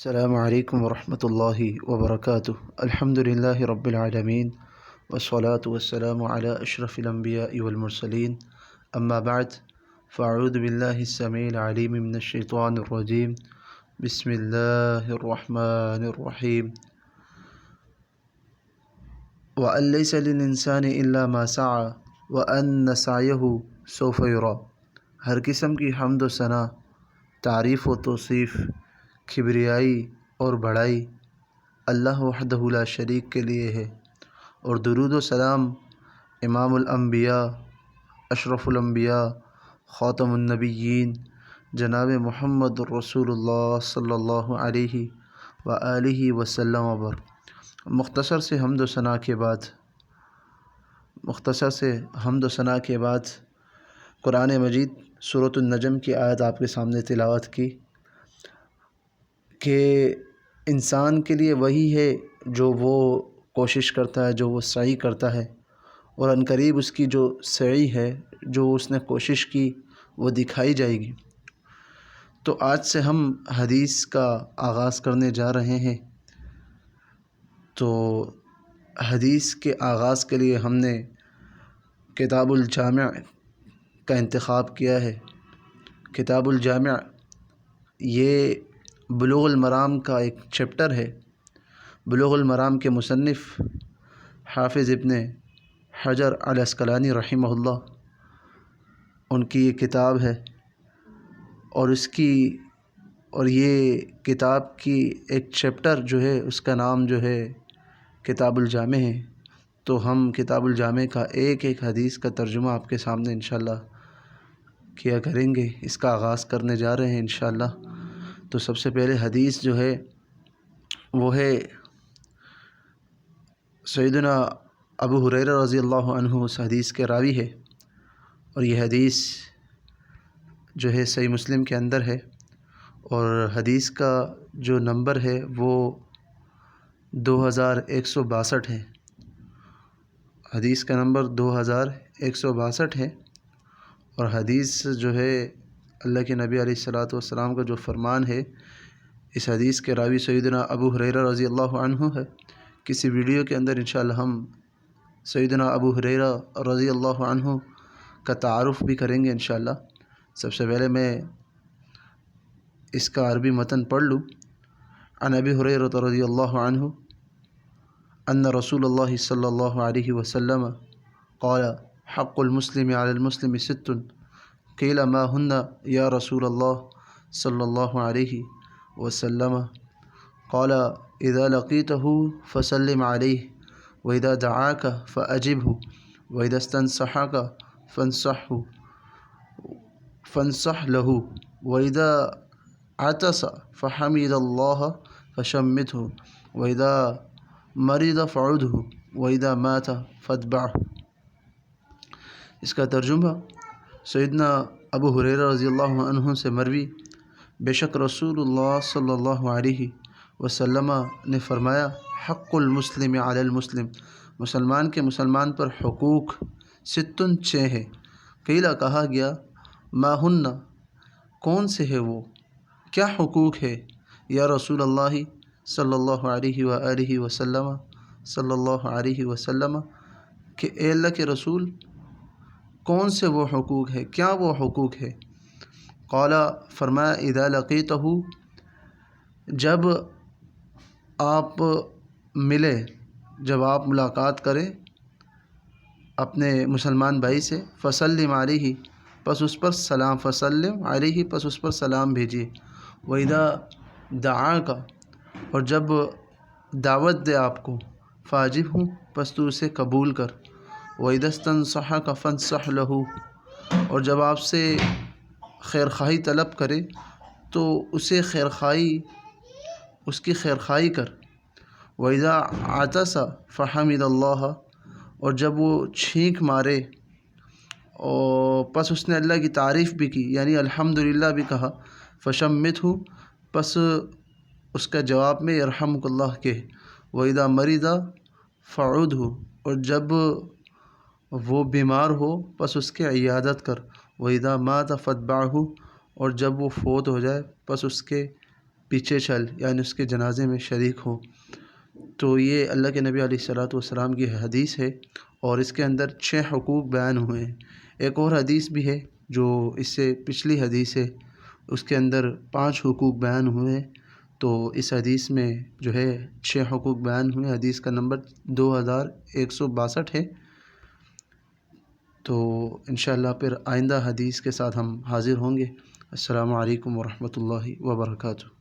السلام علیکم ورحمۃ اللہ وبرکاتہ۔ الحمد للہ رب العالمین والصلاة والسلام علی اشرف الانبیاء والمرسلین، اما بعد فاعوذ باللہ السمیع العلیم من الشیطان الرجیم، بسم اللہ الرحمن الرحیم۔ وَأَن لَّيْسَ لِلْإِنسَانِ إِلَّا مَا سَعَىٰ وَأَنَّ سَعْيَهُ سَوْفَ يُرَىٰ۔ ہر قسم کی حمد و ثنا، تعریف و توصیف، کبریائی اور بڑائی اللہ وحدہ لا شریک کے لیے ہے، اور درود و سلام امام الانبیاء، اشرف الانبیاء، خاتم النبیین جناب محمد رسول اللہ صلی اللہ علیہ وآلہ وسلم پر۔ مختصر سے حمد و ثنا کے بعد قرآن مجید سورۃ النجم کی آیت آپ کے سامنے تلاوت کی کہ انسان کے لیے وہی ہے جو وہ کوشش کرتا ہے، جو وہ سعی کرتا ہے، اور عنقریب اس کی جو سعی ہے، جو اس نے کوشش کی، وہ دکھائی جائے گی۔ تو آج سے ہم حدیث کا آغاز کرنے جا رہے ہیں۔ تو حدیث کے آغاز کے لیے ہم نے کتاب الجامع کا انتخاب کیا ہے۔ کتاب الجامع یہ بلوغ المرام کا ایک چیپٹر ہے۔ بلوغ المرام کے مصنف حافظ ابن حجر العسقلانی رحمہ اللہ، ان کی یہ کتاب ہے، اور یہ کتاب کی ایک چیپٹر جو ہے اس کا نام جو ہے کتاب الجامع ہے۔ تو ہم کتاب الجامع کا ایک ایک حدیث کا ترجمہ آپ کے سامنے انشاءاللہ کیا کریں گے۔ اس کا آغاز کرنے جا رہے ہیں انشاءاللہ۔ تو سب سے پہلے حدیث جو ہے وہ ہے سیدنا ابو ہریرہ رضی اللہ عنہ، اس حدیث کے راوی ہے، اور یہ حدیث جو ہے صحیح مسلم کے اندر ہے، اور حدیث کا جو نمبر ہے وہ 2162 ہے۔ حدیث کا نمبر 2162 ہے، اور حدیث جو ہے اللہ کے نبی علیہ الصلوۃ والسلام کا جو فرمان ہے، اس حدیث کے راوی سیدنا ابو ہریرہ رضی اللہ عنہ ہے۔ کسی ویڈیو کے اندر انشاءاللہ ہم سیدنا ابو ہریرہ رضی اللہ عنہ کا تعارف بھی کریں گے انشاءاللہ۔ سب سے پہلے میں اس کا عربی متن پڑھ لوں۔ عن ابی ہریرہ رضی اللہ عنہ ان رسول اللہ صلی اللہ علیہ وسلم قال حق المسلم علی المسلم ست قیل ما ہن یا رسول اللہ صلی اللہ علیہ وسلم قال اذا لقیتہ فسلم علیہ واذا دعاک فاجبہ واذا استنصحک فانصح لہ واذا عطس فحمد اللہ فشمتہ واذا مرض فعدہ واذا مات فاتبعہ۔ اس کا ترجمہ: سیدنا ابو ہریرہ رضی اللہ عنہ سے مروی، بے شک رسول اللہ صلی اللہ علیہ وسلم نے فرمایا، حق المسلم علی المسلم، مسلمان کے مسلمان پر حقوق ستن 6 ہے۔ قیل کہا گیا، ما ہن کون سے ہے وہ، کیا حقوق ہے، یا رسول اللہ صلی اللہ علیہ وآلہ وسلم، صلی اللہ علیہ وسلم، کہ اے اللہ کے رسول کون سے وہ حقوق ہے، کیا وہ حقوق ہے؟ قال فرمایا، اذا لقیتہ، جب آپ ملے، جب آپ ملاقات کریں اپنے مسلمان بھائی سے، فسلم علیہ، پس اس پر سلام، فسلم علیہ، پس اس پر سلام بھیجیے، وَإِذَا دعاک، اور جب دعوت دے آپ کو، فاجبہ، پس تو اسے قبول کر، وَإِذَا اسْتَنصَحَكَ فَانصَحْ لَهُ، اور جب آپ سے خیرخواہی طلب کرے تو اسے اس کی خیرخواہی کر، وَإِذَا عَطَسَ فَحَمِدَ اللَّهَ، اور جب وہ چھینک مارے اور پس اس نے اللہ کی تعریف بھی کی، یعنی الحمدللہ بھی کہا، فشمتہ، پس اس کا جواب میں یرحمک اللہ کہے، وَإِذَا مَرِضَ فَعُدْهُ، اور جب وہ بیمار ہو پس اس کے عیادت کر، وَإِذَا مَاتَ فَاتْبَعْهُ، اور جب وہ فوت ہو جائے پس اس کے پیچھے چل، یعنی اس کے جنازے میں شریک ہو۔ تو یہ اللہ کے نبی علیہ الصلوۃ والسلام کی حدیث ہے، اور اس کے اندر 6 حقوق بیان ہوئے ہیں۔ ایک اور حدیث بھی ہے جو اس سے پچھلی حدیث ہے، اس کے اندر 5 حقوق بیان ہوئے ہیں۔ تو اس حدیث میں جو ہے 6 حقوق بیان ہوئے۔ حدیث کا نمبر 2162 ہے۔ تو انشاءاللہ پھر آئندہ حدیث کے ساتھ ہم حاضر ہوں گے۔ السلام علیکم ورحمۃ اللہ وبرکاتہ۔